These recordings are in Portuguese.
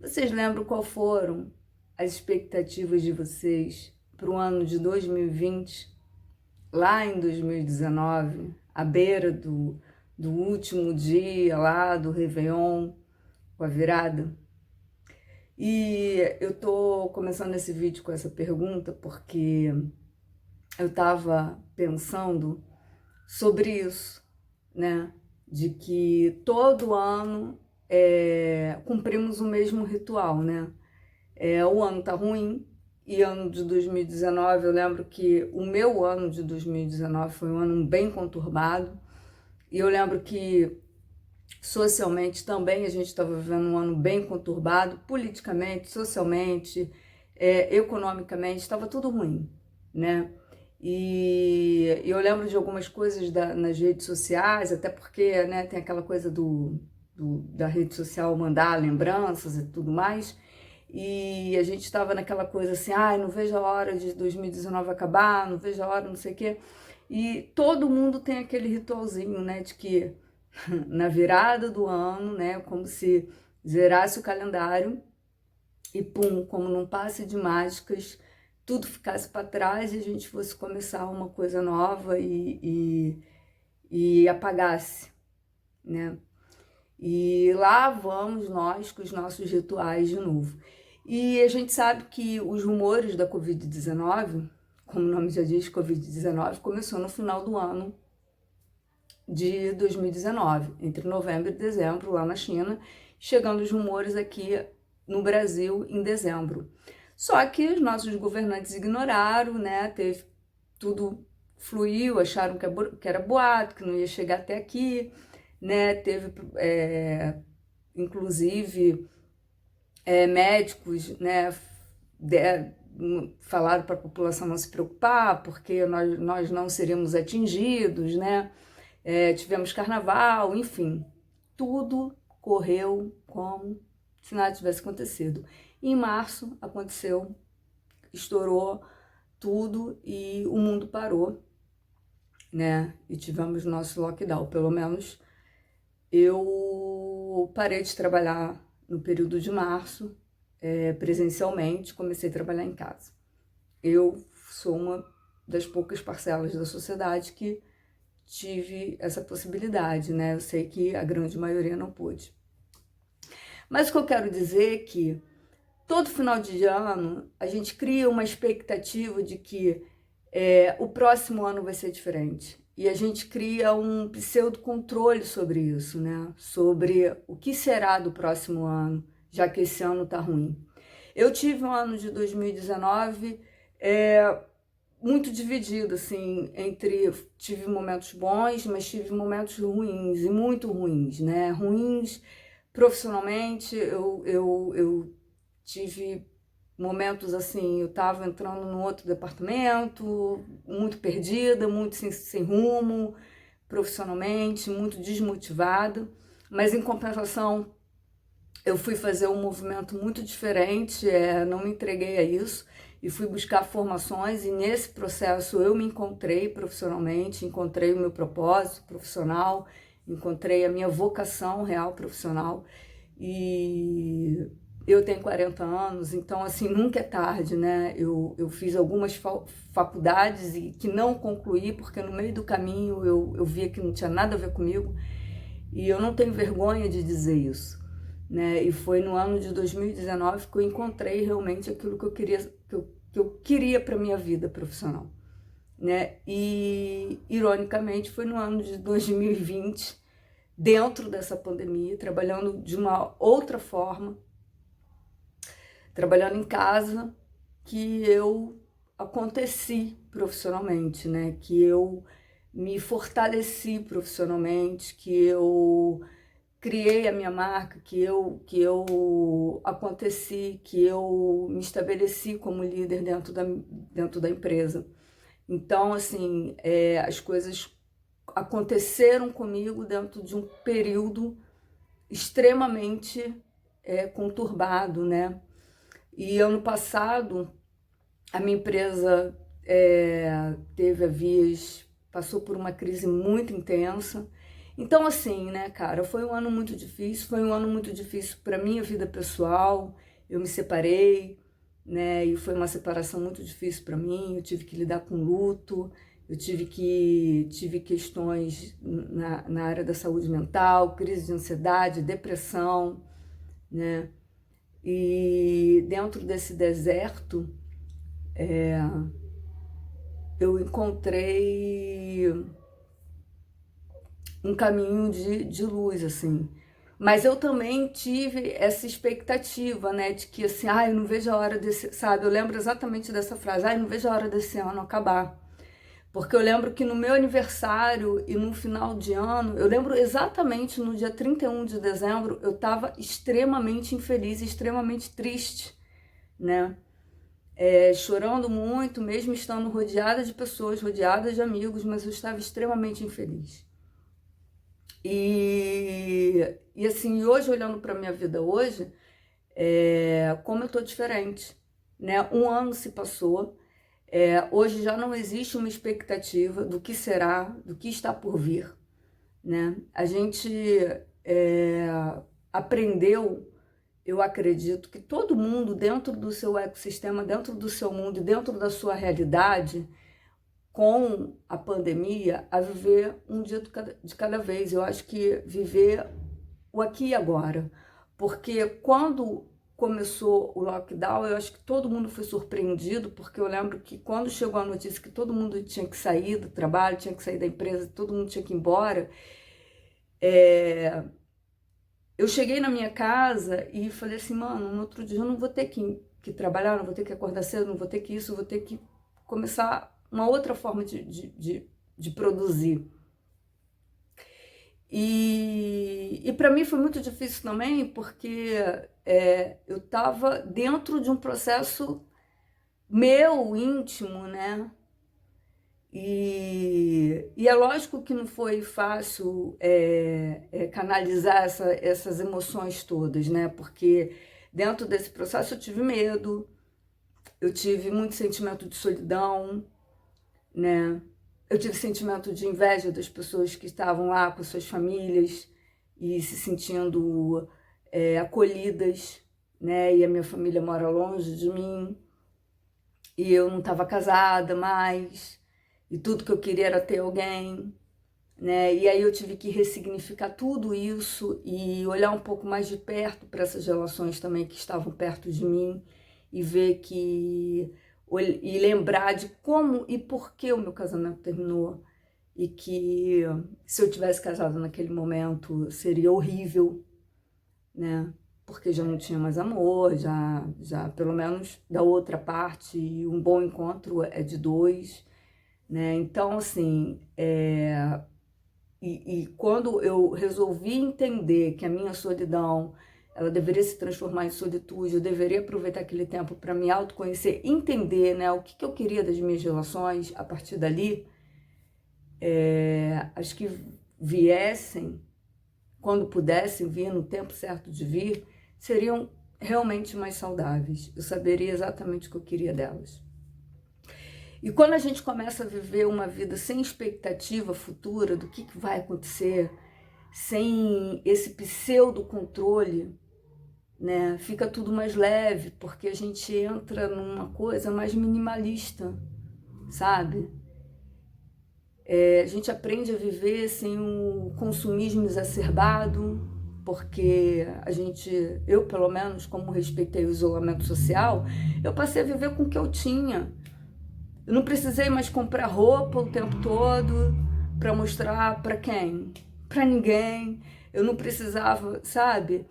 Vocês lembram qual foram as expectativas de vocês para o ano de 2020, lá em 2019, à beira do último dia lá do Réveillon, com a virada? E eu tô começando esse vídeo com essa pergunta porque eu estava pensando sobre isso, né? De que todo ano cumprimos o mesmo ritual, né? O ano tá ruim, e ano de 2019, eu lembro que o meu ano de 2019 foi um ano bem conturbado, e eu lembro que socialmente também a gente estava vivendo um ano bem conturbado, politicamente, socialmente, economicamente, estava tudo ruim, né? E eu lembro de algumas coisas nas redes sociais, até porque, né, tem aquela coisa da rede social mandar lembranças e tudo mais, e a gente estava naquela coisa assim, ai, não vejo a hora de 2019 acabar, não vejo a hora, não sei o quê. E todo mundo tem aquele ritualzinho, né, de que na virada do ano, né, como se zerasse o calendário e pum, como num passe de mágicas, tudo ficasse para trás e a gente fosse começar uma coisa nova e apagasse, né? E lá vamos nós com os nossos rituais de novo. E a gente sabe que os rumores da Covid-19, como o nome já diz, Covid-19, começou no final do ano de 2019, entre novembro e dezembro, lá na China, chegando os rumores aqui no Brasil em dezembro. Só que os nossos governantes ignoraram, né? Tudo fluiu, acharam que era boato, que não ia chegar até aqui, né? Teve, inclusive, médicos, né? Falaram para a população não se preocupar, porque nós não seríamos atingidos, né? Tivemos carnaval, enfim, tudo correu como se nada tivesse acontecido. E em março aconteceu, estourou tudo e o mundo parou, né? E tivemos nosso lockdown. Pelo menos eu parei de trabalhar no período de março, presencialmente, comecei a trabalhar em casa. Eu sou uma das poucas parcelas da sociedade que tive essa possibilidade, né? Eu sei que a grande maioria não pôde. Mas o que eu quero dizer é que todo final de ano a gente cria uma expectativa de que o próximo ano vai ser diferente. E a gente cria um pseudo-controle sobre isso, né? Sobre o que será do próximo ano, já que esse ano tá ruim. Eu tive um ano de 2019 muito dividido, assim, tive momentos bons, mas tive momentos ruins, e muito ruins, né? Ruins profissionalmente, eu tive momentos assim, eu estava entrando num outro departamento, muito perdida, muito sem rumo, profissionalmente, muito desmotivada, mas em compensação eu fui fazer um movimento muito diferente, não me entreguei a isso e fui buscar formações, e nesse processo eu me encontrei profissionalmente, encontrei o meu propósito profissional, encontrei a minha vocação real profissional. E eu tenho 40 anos, então assim, nunca é tarde, né? Eu fiz algumas faculdades e que não concluí, porque no meio do caminho eu via que não tinha nada a ver comigo, e eu não tenho vergonha de dizer isso, né? E foi no ano de 2019 que eu encontrei realmente aquilo que eu queria para minha vida profissional, né? E ironicamente foi no ano de 2020, dentro dessa pandemia, trabalhando de uma outra forma, trabalhando em casa, que eu aconteci profissionalmente, né? Que eu me fortaleci profissionalmente, que eu criei a minha marca, que eu aconteci, que eu me estabeleci como líder dentro da empresa. Então, assim, as coisas aconteceram comigo dentro de um período extremamente conturbado, né? E ano passado, a minha empresa passou por uma crise muito intensa, Então, assim, né, cara, foi um ano muito difícil, foi um ano muito difícil para minha vida pessoal. Eu me separei, né, e foi uma separação muito difícil para mim. Eu tive que lidar com luto, tive questões na área da saúde mental, crise de ansiedade, depressão, né? E dentro desse deserto, eu encontrei um caminho de luz, assim. Mas eu também tive essa expectativa, né, de que assim, eu não vejo a hora desse, sabe? Eu lembro exatamente dessa frase, eu não vejo a hora desse ano acabar. Porque eu lembro que no meu aniversário e no final de ano, eu lembro exatamente no dia 31 de dezembro, eu estava extremamente infeliz, extremamente triste, né? Chorando muito, mesmo estando rodeada de pessoas, rodeada de amigos, mas eu estava extremamente infeliz. E assim, hoje, olhando para a minha vida hoje, como eu tô diferente, né? Um ano se passou, hoje já não existe uma expectativa do que será, do que está por vir, né? A gente aprendeu, eu acredito, que todo mundo dentro do seu ecossistema, dentro do seu mundo e dentro da sua realidade, com a pandemia, a viver um dia de cada vez. Eu acho que viver o aqui e agora. Porque quando começou o lockdown, eu acho que todo mundo foi surpreendido, porque eu lembro que quando chegou a notícia que todo mundo tinha que sair do trabalho, tinha que sair da empresa, todo mundo tinha que ir embora, eu cheguei na minha casa e falei assim, mano, no outro dia eu não vou ter que trabalhar, não vou ter que acordar cedo, não vou ter que isso, vou ter que começar uma outra forma de produzir. E para mim foi muito difícil também, porque eu estava dentro de um processo meu, íntimo, né? E é lógico que não foi fácil canalizar essas emoções todas, né? Porque dentro desse processo eu tive medo, eu tive muito sentimento de solidão, né? Eu tive sentimento de inveja das pessoas que estavam lá com suas famílias e se sentindo acolhidas, né? E a minha família mora longe de mim e eu não estava casada mais e tudo que eu queria era ter alguém, né? E aí eu tive que ressignificar tudo isso e olhar um pouco mais de perto para essas relações também que estavam perto de mim e ver que e lembrar de como e por que o meu casamento terminou e que se eu tivesse casado naquele momento seria horrível, né? Porque já não tinha mais amor, já pelo menos da outra parte, um bom encontro é de dois, né? Então, assim, e quando eu resolvi entender que a minha solidão, ela deveria se transformar em solitude, eu deveria aproveitar aquele tempo para me autoconhecer, entender, né, o que eu queria das minhas relações a partir dali, as que viessem, quando pudessem vir, no tempo certo de vir, seriam realmente mais saudáveis. Eu saberia exatamente o que eu queria delas. E quando a gente começa a viver uma vida sem expectativa futura do que vai acontecer, sem esse pseudo-controle, né, fica tudo mais leve, porque a gente entra numa coisa mais minimalista, sabe? A gente aprende a viver sem o consumismo exacerbado, porque eu pelo menos, como respeitei o isolamento social, eu passei a viver com o que eu tinha. Eu não precisei mais comprar roupa o tempo todo para mostrar para quem? Para ninguém. Eu não precisava, sabe?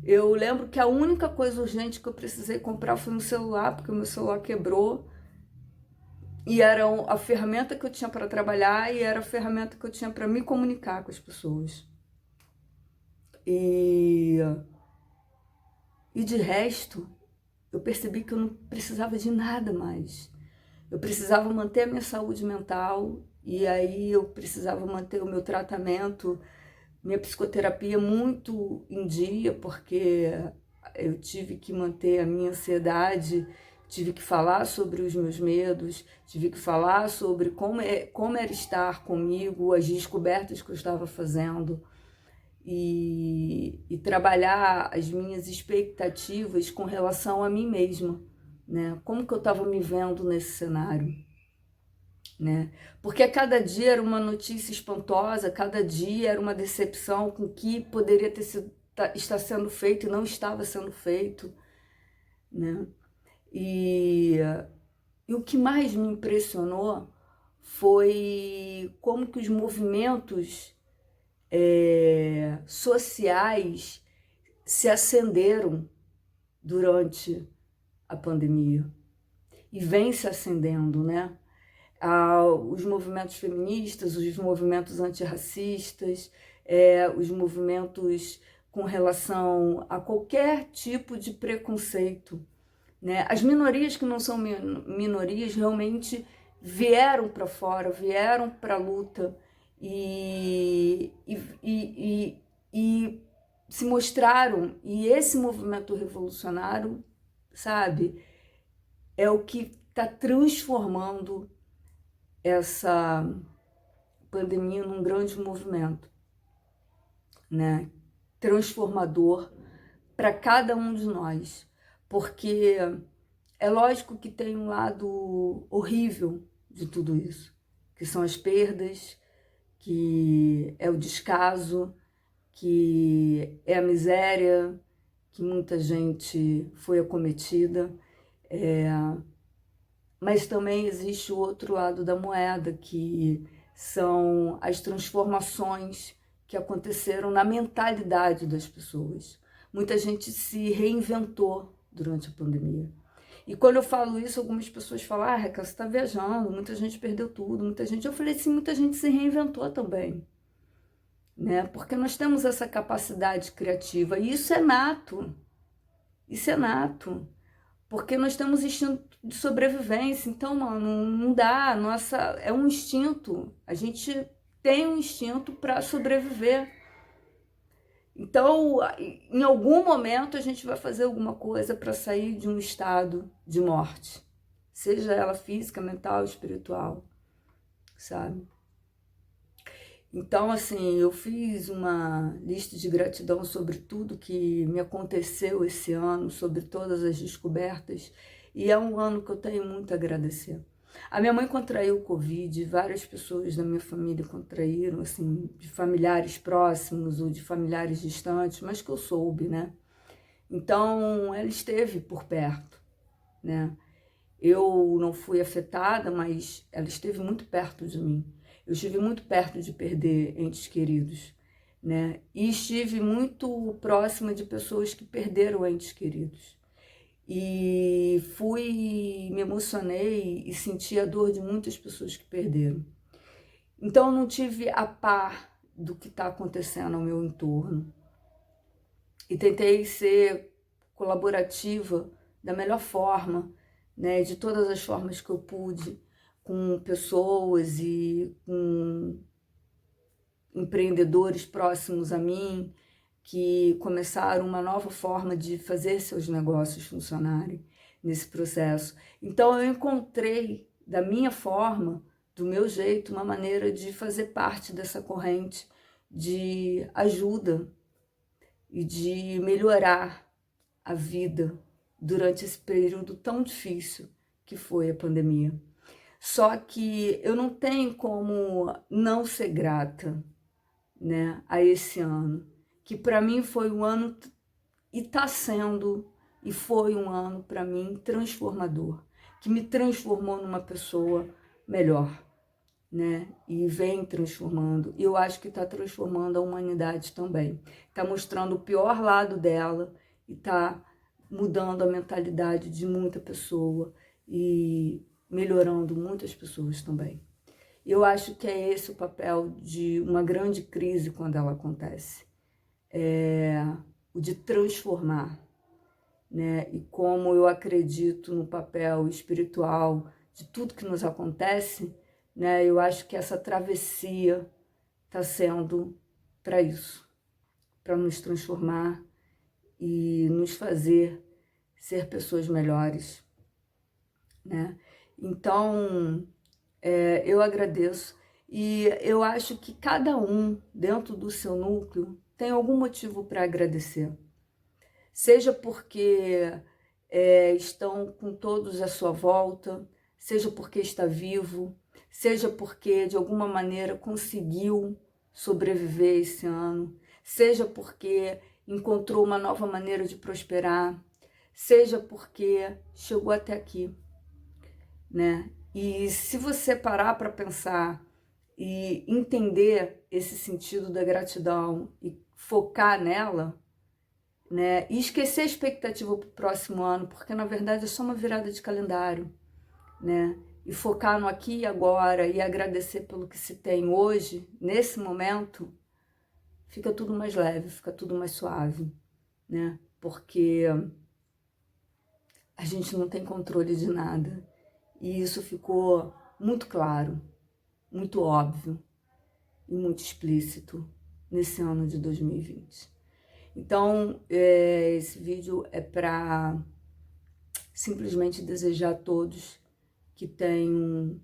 Eu lembro que a única coisa urgente que eu precisei comprar foi um celular, porque o meu celular quebrou. E era a ferramenta que eu tinha para trabalhar e era a ferramenta que eu tinha para me comunicar com as pessoas. E de resto, eu percebi que eu não precisava de nada mais. Eu precisava manter a minha saúde mental e aí eu precisava manter o meu tratamento, minha psicoterapia muito em dia, porque eu tive que manter a minha ansiedade tive que falar sobre os meus medos, tive que falar sobre como era estar comigo, as descobertas que eu estava fazendo, e trabalhar as minhas expectativas com relação a mim mesma, né? Como que eu estava me vendo nesse cenário, né? Porque a cada dia era uma notícia espantosa, cada dia era uma decepção com o que poderia ter sido, estar sendo feito e não estava sendo feito, né? E o que mais me impressionou foi como que os movimentos sociais se acenderam durante a pandemia e vem se acendendo, né? Os movimentos feministas, os movimentos antirracistas, os movimentos com relação a qualquer tipo de preconceito, né? As minorias que não são minorias realmente vieram para fora, vieram para a luta e se mostraram. E esse movimento revolucionário, sabe, é o que está transformando essa pandemia num grande movimento, né? Transformador para cada um de nós, porque é lógico que tem um lado horrível de tudo isso, que são as perdas, que é o descaso, que é a miséria, que muita gente foi acometida, mas também existe o outro lado da moeda, que são as transformações que aconteceram na mentalidade das pessoas. Muita gente se reinventou durante a pandemia. E quando eu falo isso, algumas pessoas falam: ah, Raquel, você está viajando, muita gente perdeu tudo, muita gente... Eu falei, sim, muita gente se reinventou também, né? Porque nós temos essa capacidade criativa, e isso é nato, porque nós temos instinto de sobrevivência. Então, mano, não dá, nossa, é um instinto, a gente tem um instinto para sobreviver. Então, em algum momento, a gente vai fazer alguma coisa para sair de um estado de morte, seja ela física, mental, espiritual, sabe? Então, assim, eu fiz uma lista de gratidão sobre tudo que me aconteceu esse ano, sobre todas as descobertas, e é um ano que eu tenho muito a agradecer. A minha mãe contraiu o Covid, várias pessoas da minha família contraíram, assim, de familiares próximos ou de familiares distantes, mas que eu soube, né? Então, ela esteve por perto, né? Eu não fui afetada, mas ela esteve muito perto de mim. Eu estive muito perto de perder entes queridos, né? E estive muito próxima de pessoas que perderam entes queridos. E me emocionei e senti a dor de muitas pessoas que perderam. Então, eu não tive a par do que está acontecendo ao meu entorno. E tentei ser colaborativa da melhor forma, né, de todas as formas que eu pude, com pessoas e com empreendedores próximos a mim, que começaram uma nova forma de fazer seus negócios funcionarem nesse processo. Então, eu encontrei, da minha forma, do meu jeito, uma maneira de fazer parte dessa corrente de ajuda e de melhorar a vida durante esse período tão difícil que foi a pandemia. Só que eu não tenho como não ser grata, né, a esse ano, que para mim foi um ano, e está sendo, e foi um ano para mim transformador, que me transformou numa pessoa melhor, né? E vem transformando. E eu acho que está transformando a humanidade também. Está mostrando o pior lado dela e está mudando a mentalidade de muita pessoa e melhorando muitas pessoas também. Eu acho que é esse o papel de uma grande crise quando ela acontece. O de transformar, né? E como eu acredito no papel espiritual de tudo que nos acontece, né? Eu acho que essa travessia está sendo para isso, para nos transformar e nos fazer ser pessoas melhores, né? Então, eu agradeço e eu acho que cada um dentro do seu núcleo tem algum motivo para agradecer. Seja porque estão com todos à sua volta, seja porque está vivo, seja porque de alguma maneira conseguiu sobreviver esse ano, seja porque encontrou uma nova maneira de prosperar, seja porque chegou até aqui, né? E se você parar para pensar e entender esse sentido da gratidão e focar nela, né? E esquecer a expectativa para o próximo ano, porque na verdade é só uma virada de calendário, né? E focar no aqui e agora e agradecer pelo que se tem hoje, nesse momento, fica tudo mais leve, fica tudo mais suave, né? Porque a gente não tem controle de nada. E isso ficou muito claro, muito óbvio e muito explícito nesse ano de 2020. Então, esse vídeo é para simplesmente desejar a todos que tenham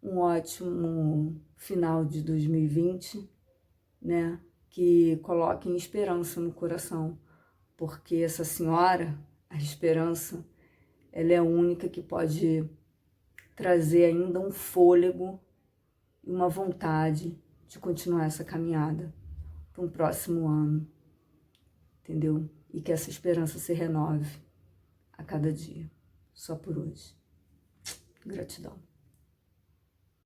um ótimo final de 2020, né? Que coloquem esperança no coração, porque essa senhora, a esperança, ela é a única que pode trazer ainda um fôlego e uma vontade de continuar essa caminhada para um próximo ano, entendeu? E que essa esperança se renove a cada dia, só por hoje. Gratidão.